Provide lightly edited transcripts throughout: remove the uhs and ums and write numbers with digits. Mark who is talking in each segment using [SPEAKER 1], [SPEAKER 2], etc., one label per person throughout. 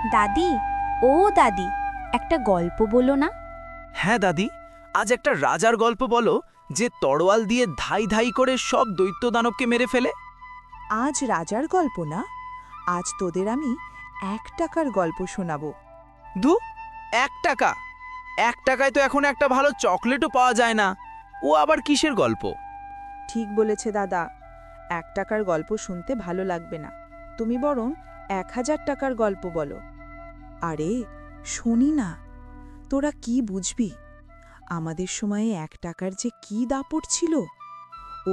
[SPEAKER 1] দাদি, ও দাদি, একটা গল্প বলো না।
[SPEAKER 2] হ্যাঁ দাদি, আজ একটা রাজার গল্প বলো যে তরোয়াল দিয়ে ধাই ধাই করে সব দৈত্য দানবকে মেরে ফেলে।
[SPEAKER 3] আজ রাজার গল্প না, আজ তোদের আমি 1 টাকার গল্প শোনাবো।
[SPEAKER 2] ধু, 1 টাকা? 1 টাকায় তো এখন একটা ভালো চকলেটও পাওয়া যায় না, ও আবার কিসের গল্প?
[SPEAKER 3] ঠিক বলেছে দাদা, 1 টাকার গল্প শুনতে ভালো লাগবে না, তুমি বরং 1000 টাকার গল্প বলো। আরে শুনি না, তোরা কি বুঝবি? আমাদের সময়ে 1 টাকার যে কি দাপট ছিল,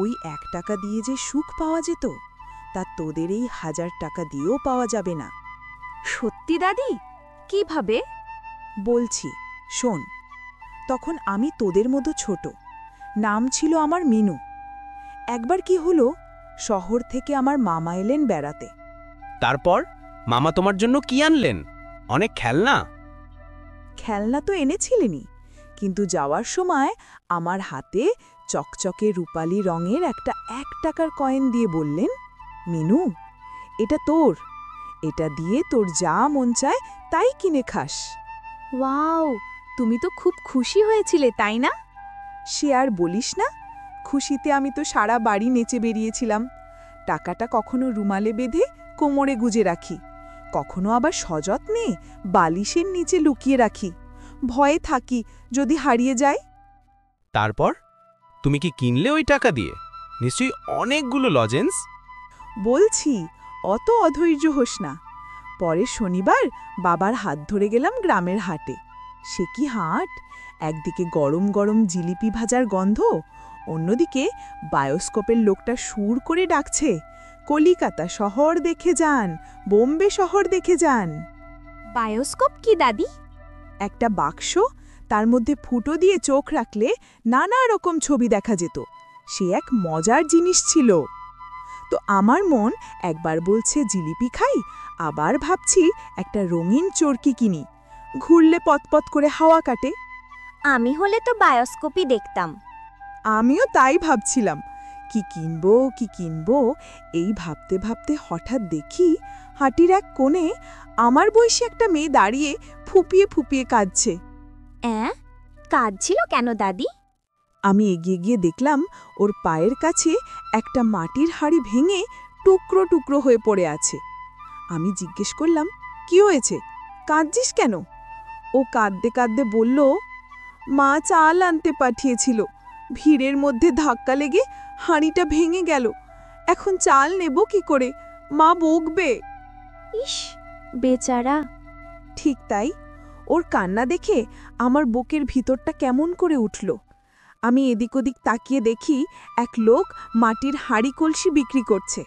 [SPEAKER 3] ওই 1 টাকা দিয়ে যে সুখ পাওয়া যেত, তা তোদের এই 1000 টাকা দিয়েও পাওয়া যাবে না।
[SPEAKER 1] সত্যি দাদি? কিভাবে?
[SPEAKER 3] বলছি শোন। তখন আমি তোদের মতো ছোট, নাম ছিল আমার মিনু। একবার কি হলো, শহর থেকে আমার মামা এলেন বেড়াতে।
[SPEAKER 2] তারপর মামা তোমার জন্য কি আনলেন? অনেক খেলনা?
[SPEAKER 3] খেলনা তো এনেছিলেনই, কিন্তু যাওয়ার সময় আমার হাতে চকচকে রূপালি রঙের একটা 1 টাকার কয়েন দিয়ে বললেন, মিনু, এটা তোর, এটা দিয়ে তোর যা মন চায় তাই কিনে খাস।
[SPEAKER 1] ওয়াও, তুমি তো খুব খুশি হয়েছিলে, তাই না?
[SPEAKER 3] সে আর বলিস না, খুশিতে আমি তো সারা বাড়ি নেচে বেরিয়েছিলাম। টাকাটা কখনো রুমালে বেঁধে কোমরে গুজে রাখি, কখনো আবার সযত্নে বালিশের নিচে লুকিয়ে রাখি, ভয়ে থাকি যদি হারিয়ে যায়।
[SPEAKER 2] তারপর তুমি কি কিনলে ওই টাকা দিয়ে? নিশ্চয়ই অনেকগুলো লজেন্স।
[SPEAKER 3] বলছি, অত অধৈর্য হোস না। পরের শনিবার বাবার হাত ধরে গেলাম গ্রামের হাটে। সে কি হাট! একদিকে গরম গরম জিলিপি ভাজার গন্ধ, অন্যদিকে বায়োস্কোপের লোকটা সুর করে ডাকছে, কলিকাতা শহর দেখে যান, বোম্বে শহর দেখে যান।
[SPEAKER 1] বায়োস্কোপ কি দাদি?
[SPEAKER 3] একটা বাক্স, তার মধ্যে ফুটো দিয়ে চোখ রাখলে নানা রকম ছবি দেখা যেত। সে এক মজার জিনিস ছিল। তো আমার মন একবার বলছে জিলিপি খাই, আবার ভাবছি একটা রঙিন চরকি কিনি, ঘুরলে পতপত করে হাওয়া কাটে।
[SPEAKER 1] আমি হলে তো বায়োস্কোপই দেখতাম।
[SPEAKER 3] আমিও তাই ভাবছিলাম, কি কিনবো। এই ভাবতে ভাবতে হঠাৎ দেখি হাটির এক কোণে আমার বয়সী একটা মেয়ে দাঁড়িয়ে ফুপিয়ে ফুপিয়ে কাঁদছে।
[SPEAKER 1] কাঁদছিল কেন দাদি?
[SPEAKER 3] আমি এগিয়ে গিয়ে দেখলাম ওর পায়ের কাছে একটা মাটির হাঁড়ি ভেঙে টুকরো টুকরো হয়ে পড়ে আছে। আমি জিজ্ঞেস করলাম, কি হয়েছে, কাঁদছিস কেন? ও কাঁদতে কাঁদতে বলল, মা চাল আনতে পাঠিয়েছিল, ভিড়ের মধ্যে ধাক্কা লেগে হাঁড়িটা ভেঙে গেল, এখন চাল নেব কি করে, মা বকবে।
[SPEAKER 1] ইস, বেচারা।
[SPEAKER 3] ঠিক তাই, ওর কান্না দেখে আমার বুকের ভিতরটা কেমন করে উঠল। আমি এদিক ওদিক তাকিয়ে দেখি এক লোক মাটির হাঁড়ি কলসি বিক্রি করছে।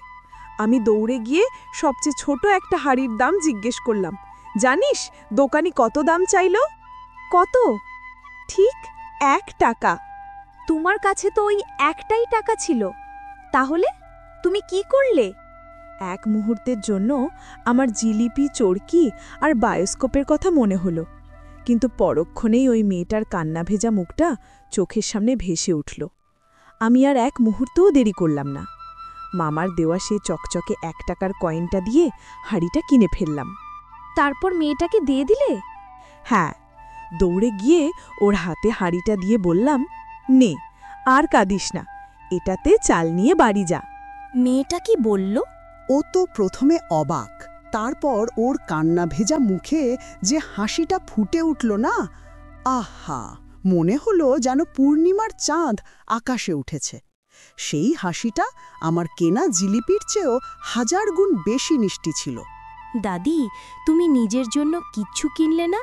[SPEAKER 3] আমি দৌড়ে গিয়ে সবচেয়ে ছোট একটা হাঁড়ির দাম জিজ্ঞেস করলাম। জানিস দোকানি কত দাম চাইল?
[SPEAKER 1] কত?
[SPEAKER 3] ঠিক 1 টাকা।
[SPEAKER 1] তোমার কাছে তো ওই একটাই টাকা ছিল, তাহলে তুমি কি করলে?
[SPEAKER 3] এক মুহূর্তের জন্য আমার জিলিপি, চরকি আর বায়োস্কোপের কথা মনে হলো, কিন্তু পরক্ষণেই ওই মেয়েটার কান্না ভেজা মুখটা চোখের সামনে ভেসে উঠল। আমি আর এক মুহূর্তও দেরি করলাম না। মামার দেওয়া সে চকচকে 1 টাকার কয়েনটা দিয়ে হাঁড়িটা কিনে ফেললাম।
[SPEAKER 1] তারপর মেয়েটাকে দিয়ে দিলে?
[SPEAKER 3] হ্যাঁ, দৌড়ে গিয়ে ওর হাতে হাঁড়িটা দিয়ে বললাম, নে, আর কাঁদিস না, এটাতে চাল নিয়ে বাড়ি যা।
[SPEAKER 1] মেয়েটা কি বলল?
[SPEAKER 4] ও তো প্রথমে অবাক, তারপর ওর কান্না ভেজা মুখে যে হাসিটা ফুটে উঠল না, আহা, মনে হলো যেন পূর্ণিমার চাঁদ আকাশে উঠেছে। সেই হাসিটা আমার কেনা জিলিপির চেয়েও 1000 গুণ বেশি মিষ্টি ছিল।
[SPEAKER 1] দাদি, তুমি নিজের জন্য কিচ্ছু কিনলে না?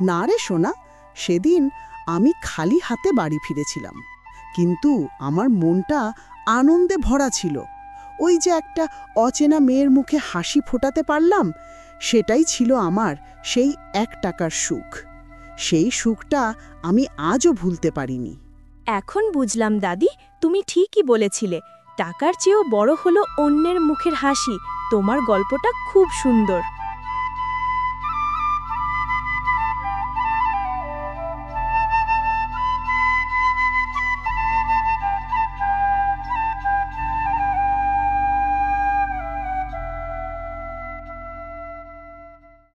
[SPEAKER 4] না রে সোনা, সেদিন আমি খালি হাতে বাড়ি ফিরেছিলাম, কিন্তু আমার মনটা আনন্দে ভরা ছিল। ওই যে একটা অচেনা মেয়ের মুখে হাসি ফোটাতে পারলাম, সেটাই ছিল আমার সেই 1 টাকার সুখ। সেই সুখটা আমি আজও ভুলতে পারিনি।
[SPEAKER 1] এখন বুঝলাম দাদি, তুমি ঠিকই বলেছিলে, টাকার চেয়েও বড় হলো অন্যের মুখের হাসি। তোমার গল্পটা খুব সুন্দর।